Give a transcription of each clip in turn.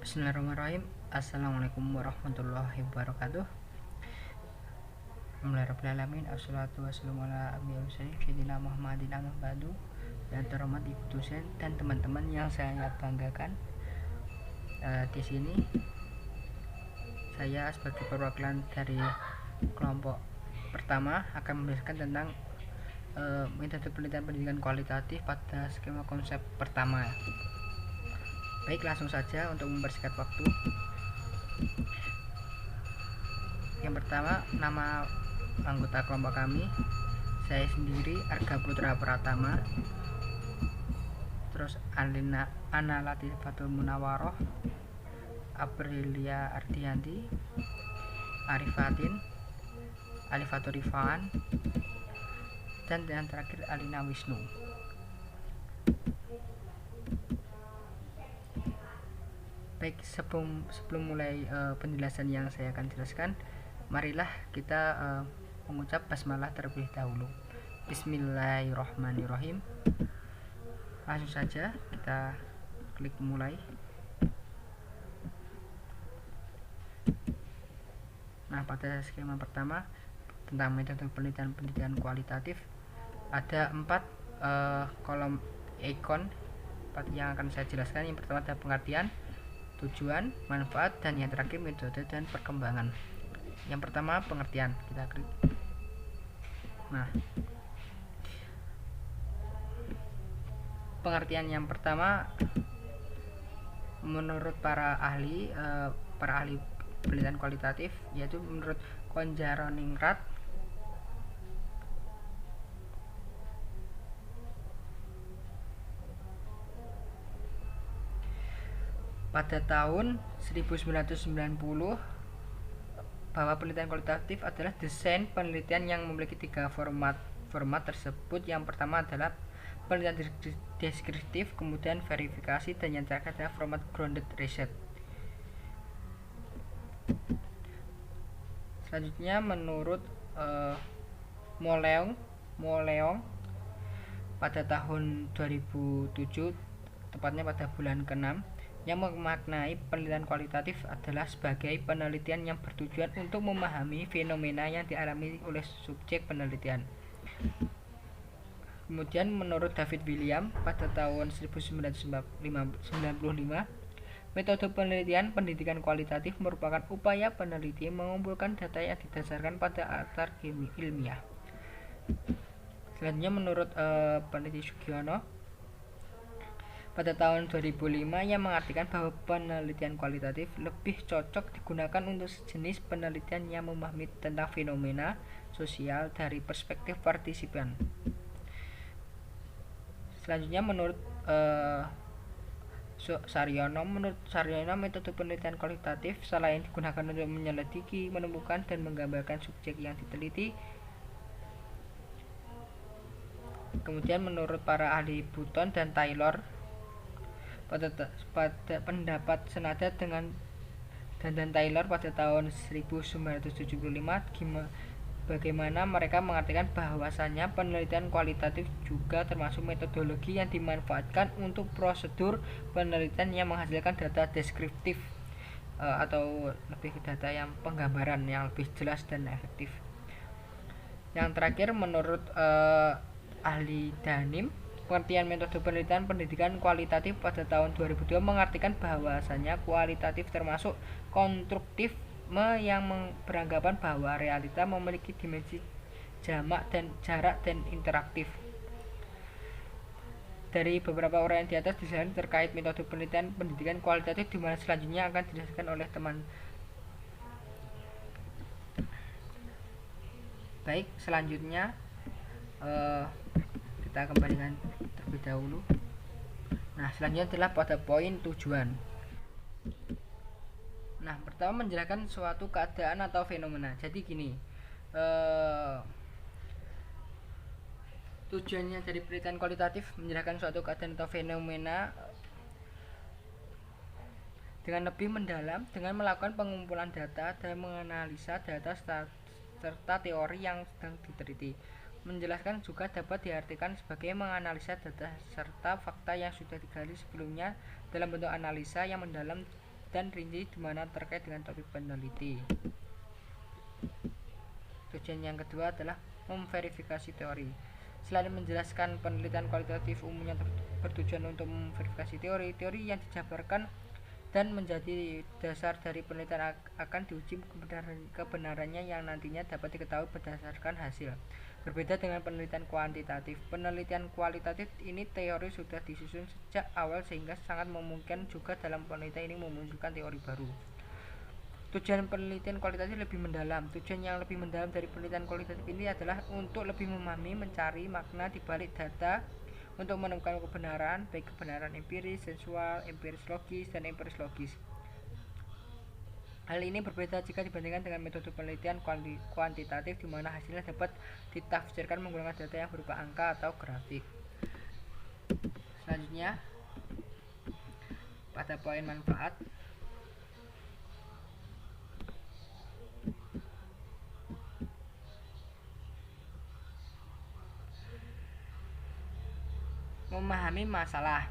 Bismillahirrahmanirrahim. Assalamualaikum warahmatullahi wabarakatuh. Alhamdulillahirrahmanirrahim. Assalatu wassalamu ala Sayyidina Muhammadin amma ba'du. Yang terhormat Ibu dosen dan teman-teman yang saya banggakan, di sini saya sebagai perwakilan dari kelompok pertama akan menjelaskan tentang metode penelitian pendidikan kualitatif pada skema konsep pertama. Baik, langsung saja untuk mempersingkat waktu. Yang pertama, nama anggota kelompok kami, saya sendiri Arga Putra Pratama, terus Ana Latifatul Munawaroh, Aprilia Ardianti, Arifatin, Alifatul Rifaan, dan yang terakhir Alina Wisnu. Baik, sebelum mulai penjelasan yang saya akan jelaskan, marilah kita mengucap basmalah terlebih dahulu. Bismillahirrahmanirrahim. Langsung saja kita klik mulai. Nah, pada skema pertama tentang metode penelitian pendidikan kualitatif ada 4 kolom ikon yang akan saya jelaskan. Yang pertama ada pengertian, tujuan, manfaat, dan yang terakhir metode dan perkembangan. Yang pertama pengertian, kita klik. Nah, pengertian yang pertama menurut para ahli penelitian kualitatif, yaitu menurut Konjaroningrat, pada tahun 1990 bahwa penelitian kualitatif adalah desain penelitian yang memiliki 3 format tersebut. Yang pertama adalah penelitian deskriptif, kemudian verifikasi, dan yang terakhir adalah format grounded research. Selanjutnya menurut Moleong pada tahun 2007, tepatnya pada bulan ke-6, yang memaknai penelitian kualitatif adalah sebagai penelitian yang bertujuan untuk memahami fenomena yang dialami oleh subjek penelitian. Kemudian menurut David William pada tahun 1995, metode penelitian pendidikan kualitatif merupakan upaya peneliti mengumpulkan data yang didasarkan pada latar ilmiah. Selanjutnya menurut peneliti Sugiono pada tahun 2005, yang mengartikan bahwa penelitian kualitatif lebih cocok digunakan untuk sejenis penelitian yang memahami tentang fenomena sosial dari perspektif partisipan. Selanjutnya menurut Saryono metode penelitian kualitatif selain digunakan untuk menyelidiki, menemukan, dan menggambarkan subjek yang diteliti. Kemudian menurut para ahli Button dan Taylor, pada pendapat senada dengan dan Taylor pada tahun 1975, bagaimana mereka mengartikan bahwasannya penelitian kualitatif juga termasuk metodologi yang dimanfaatkan untuk prosedur penelitian yang menghasilkan data deskriptif, atau lebih ke data yang penggambaran yang lebih jelas dan efektif. Yang terakhir menurut ahli Danim, pengertian metode penelitian pendidikan kualitatif pada tahun 2002 mengartikan bahwasannya kualitatif termasuk konstruktif yang beranggapan bahwa realita memiliki dimensi jamak dan jarak dan interaktif. Dari beberapa orang yang di atas dijelaskan terkait metode penelitian pendidikan kualitatif, di mana selanjutnya akan dijelaskan oleh teman. Baik, selanjutnya kita kembalikan terlebih dahulu. Nah, selanjutnya adalah pada poin tujuan. Nah, pertama menjelaskan suatu keadaan atau fenomena. Jadi gini, tujuannya dari penelitian kualitatif menjelaskan suatu keadaan atau fenomena dengan lebih mendalam dengan melakukan pengumpulan data dan menganalisa data serta teori yang sedang diteliti. Menjelaskan juga dapat diartikan sebagai menganalisa data serta fakta yang sudah digali sebelumnya dalam bentuk analisa yang mendalam dan rinci di mana terkait dengan topik peneliti. Tujuan yang kedua adalah memverifikasi teori. Selain menjelaskan penelitian kualitatif umumnya bertujuan untuk memverifikasi teori yang dijabarkan dan menjadi dasar dari penelitian akan diuji kebenarannya yang nantinya dapat diketahui berdasarkan hasil. Berbeda dengan penelitian kuantitatif, penelitian kualitatif ini teori sudah disusun sejak awal sehingga sangat memungkinkan juga dalam penelitian ini memunculkan teori baru. Tujuan penelitian kualitatif lebih mendalam. Tujuan yang lebih mendalam dari penelitian kualitatif ini adalah untuk lebih memahami, mencari makna di balik data untuk menemukan kebenaran, baik kebenaran empiris, sensual, empiris logis, dan empiris logis. Hal ini berbeda jika dibandingkan dengan metode penelitian kuantitatif di mana hasilnya dapat ditafsirkan menggunakan data yang berupa angka atau grafik. Selanjutnya, pada poin manfaat, memahami masalah.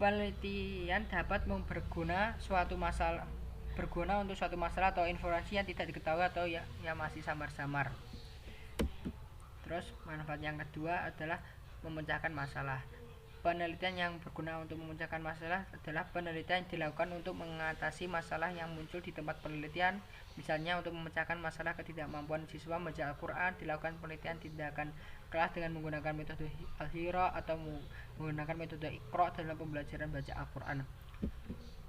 Penelitian dapat berguna untuk suatu masalah atau informasi yang tidak diketahui atau yang masih samar-samar. Terus manfaat yang kedua adalah memecahkan masalah. Penelitian yang berguna untuk memecahkan masalah adalah penelitian yang dilakukan untuk mengatasi masalah yang muncul di tempat penelitian. Misalnya untuk memecahkan masalah ketidakmampuan siswa membaca Al-Quran, dilakukan penelitian tindakan kelas dengan menggunakan metode Al-Hira atau menggunakan metode Iqra dalam pembelajaran baca Al-Quran.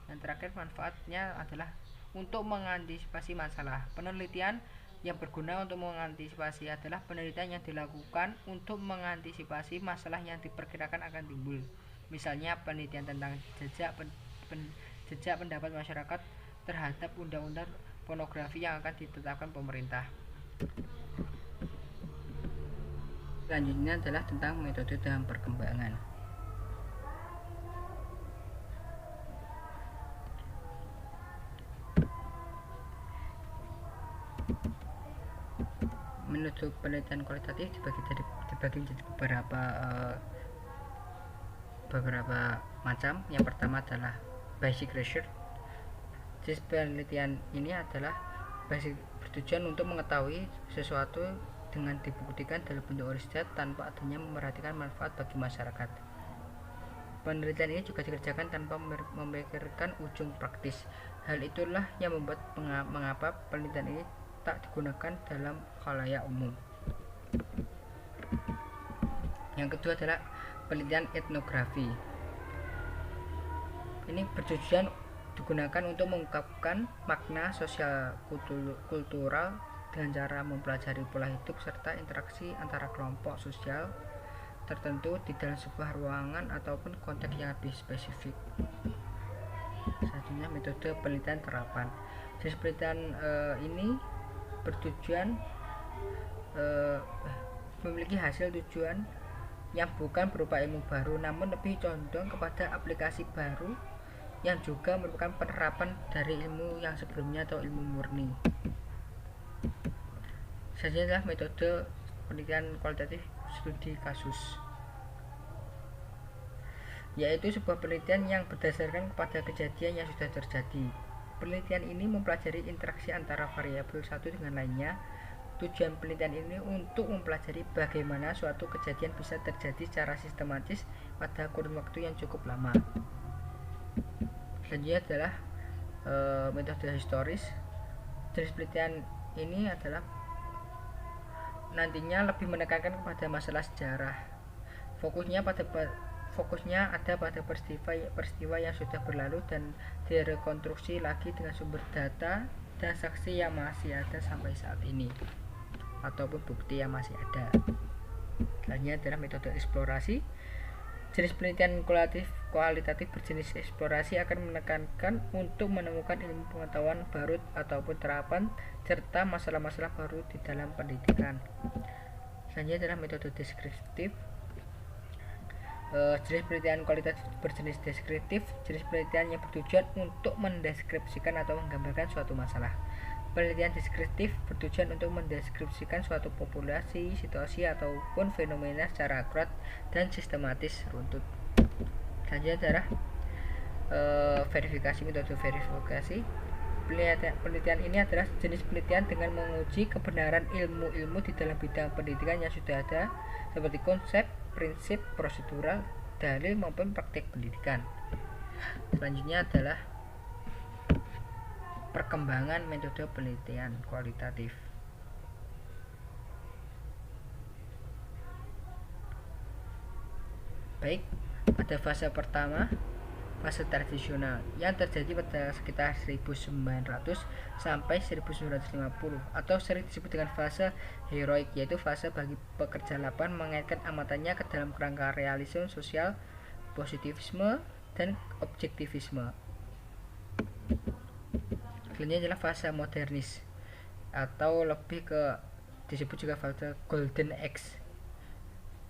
Yang terakhir manfaatnya adalah untuk mengantisipasi masalah. Penelitian yang berguna untuk mengantisipasi adalah penelitian yang dilakukan untuk mengantisipasi masalah yang diperkirakan akan timbul. Misalnya penelitian tentang jejak pendapat masyarakat terhadap undang-undang pornografi yang akan ditetapkan pemerintah. Selanjutnya adalah tentang metode dalam perkembangan. Menurut penelitian kualitatif dibagi menjadi beberapa macam. Yang pertama adalah basic research. Jenis penelitian ini adalah bertujuan untuk mengetahui sesuatu dengan dibuktikan dalam bentuk riset tanpa adanya memperhatikan manfaat bagi masyarakat. Penelitian ini juga dikerjakan tanpa memikirkan ujung praktis. Hal itulah yang membuat mengapa penelitian ini tak digunakan dalam khalayak umum. Yang kedua adalah penelitian etnografi. Ini bertujuan digunakan untuk mengungkapkan makna sosial kultural dengan cara mempelajari pola hidup serta interaksi antara kelompok sosial tertentu di dalam sebuah ruangan ataupun konteks yang lebih spesifik. Selanjutnya metode penelitian terapan. Jenis penelitian ini bertujuan memiliki hasil tujuan yang bukan berupa ilmu baru namun lebih condong kepada aplikasi baru yang juga merupakan penerapan dari ilmu yang sebelumnya atau ilmu murni. Selanjutnya adalah metode penelitian kualitatif studi kasus, yaitu sebuah penelitian yang berdasarkan kepada kejadian yang sudah terjadi. Penelitian ini mempelajari interaksi antara variabel satu dengan lainnya. Tujuan penelitian ini untuk mempelajari bagaimana suatu kejadian bisa terjadi secara sistematis pada kurun waktu yang cukup lama. Selanjutnya adalah metode historis. Jenis penelitian ini adalah nantinya lebih menekankan kepada masalah sejarah. Fokusnya ada pada peristiwa yang sudah berlalu dan direkonstruksi lagi dengan sumber data dan saksi yang masih ada sampai saat ini ataupun bukti yang masih ada. Selanjutnya adalah metode eksplorasi. Jenis penelitian kualitatif berjenis eksplorasi akan menekankan untuk menemukan ilmu pengetahuan baru ataupun terapan serta masalah-masalah baru di dalam pendidikan. Selanjutnya adalah metode deskriptif. Jenis penelitian kualitatif berjenis deskriptif. Jenis penelitian yang bertujuan untuk mendeskripsikan atau menggambarkan suatu masalah. Penelitian deskriptif bertujuan untuk mendeskripsikan suatu populasi, situasi ataupun fenomena secara akurat dan sistematis runtut. Selanjutnya adalah Verifikasi, metode verifikasi. Penelitian ini adalah jenis penelitian dengan menguji kebenaran ilmu-ilmu di dalam bidang pendidikan yang sudah ada, seperti konsep, prinsip, prosedural, dalil maupun praktik pendidikan. Selanjutnya adalah perkembangan metode penelitian kualitatif. Baik, pada fase pertama, fase tradisional yang terjadi pada sekitar 1900 sampai 1950 atau sering disebut dengan fase heroik, yaitu fase bagi pekerja lapangan mengaitkan amatannya ke dalam kerangka realisme sosial, positivisme, dan objektivisme. Selanjutnya adalah fase modernis atau lebih ke disebut juga fase golden age,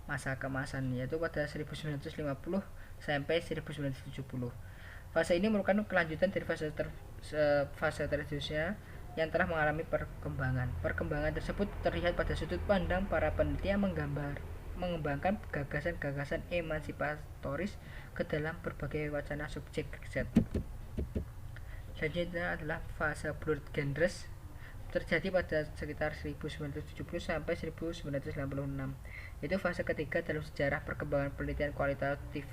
masa keemasan, yaitu pada 1950 sampai 1970. Fase ini merupakan kelanjutan dari fase tradisional yang telah mengalami perkembangan. Perkembangan tersebut terlihat pada sudut pandang para peneliti yang mengembangkan gagasan-gagasan emansipatoris ke dalam berbagai wacana subjek riset. Selanjutnya adalah fase blurred genres, terjadi pada sekitar 1970 sampai 1996. Itu fase ketiga dalam sejarah perkembangan penelitian kualitatif.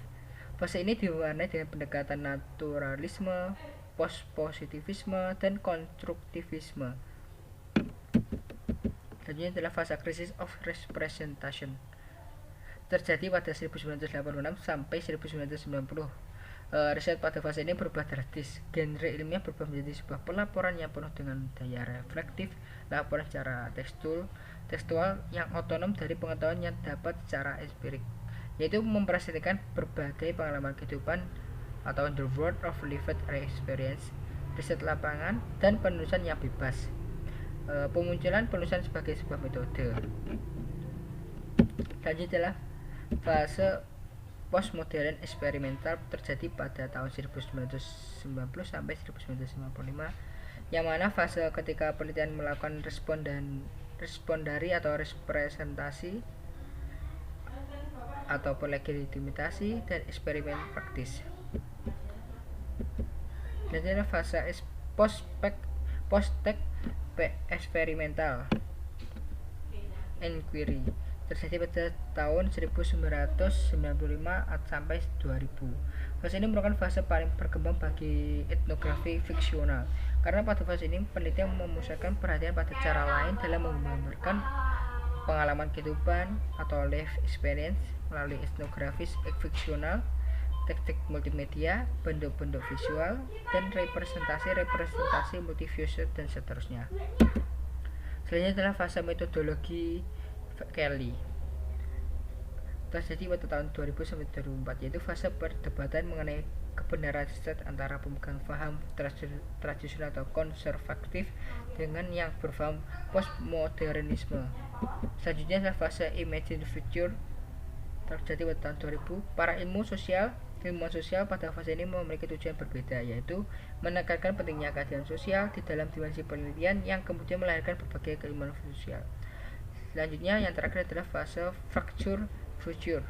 Fase ini diwarnai dengan pendekatan naturalisme, post-positivisme, dan konstruktivisme. Selanjutnya adalah fase crisis of representation, terjadi pada 1986 sampai 1990. Riset pada fase ini berubah drastis. Genre ilmiah berubah menjadi sebuah pelaporan yang penuh dengan daya reflektif, laporan secara tekstual yang otonom dari pengetahuan yang dapat secara empirik, yaitu mempresentasikan berbagai pengalaman kehidupan atau the world of lived experience, riset lapangan, dan penulisan yang bebas. Pemunculan penulisan sebagai sebuah metode. Selanjutnya adalah fase postmodern eksperimental, terjadi pada tahun 1990 sampai 1995, yang mana fase ketika penelitian melakukan respondari atau representasi ataupun legitimasi dan eksperimen praktis. Dan fase post-tech eksperimental inquiry, terjadi pada tahun 1995 sampai 2000. Fase ini merupakan fase paling berkembang bagi etnografi fiksional, karena pada fase ini penelitian memusatkan perhatian pada cara lain dalam menggambarkan pengalaman kehidupan atau life experience melalui etnografi fiksional, teknik multimedia, bentuk-bentuk visual, dan representasi multivisual, dan seterusnya. Selanjutnya adalah fase metodologi Kelly, terjadi pada tahun 2000 sampai 2004, yaitu fase perdebatan mengenai kebenaran riset antara pemegang paham tradisional atau konservatif dengan yang berpaham postmodernisme. Selanjutnya adalah fase Imagine Future, terjadi pada tahun 2000. Para ilmuwan sosial pada fase ini memiliki tujuan berbeda, yaitu menekankan pentingnya keadilan sosial di dalam dimensi penelitian yang kemudian melahirkan berbagai keilmuan sosial. Selanjutnya yang terakhir adalah fase Fracture Future.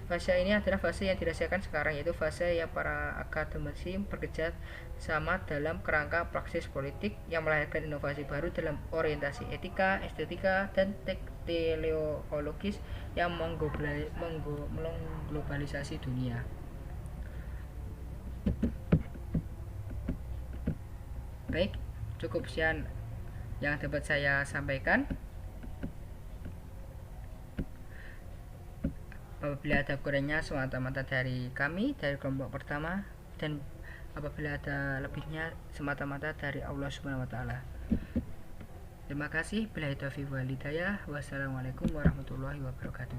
Fase ini adalah fase yang dirasakan sekarang, yaitu fase yang para akademisi bekerja sama dalam kerangka praksis politik yang melahirkan inovasi baru dalam orientasi etika, estetika, dan teleologis yang mengglobalisasi dunia. Baik, cukup sekian yang dapat saya sampaikan. Apabila ada kurangnya, semata-mata dari kami, dari kelompok pertama, dan apabila ada lebihnya, semata-mata dari Allah Subhanahu wa Ta'ala. Terima kasih. Billahi taufiq wal hidayah. Wassalamualaikum warahmatullahi wabarakatuh.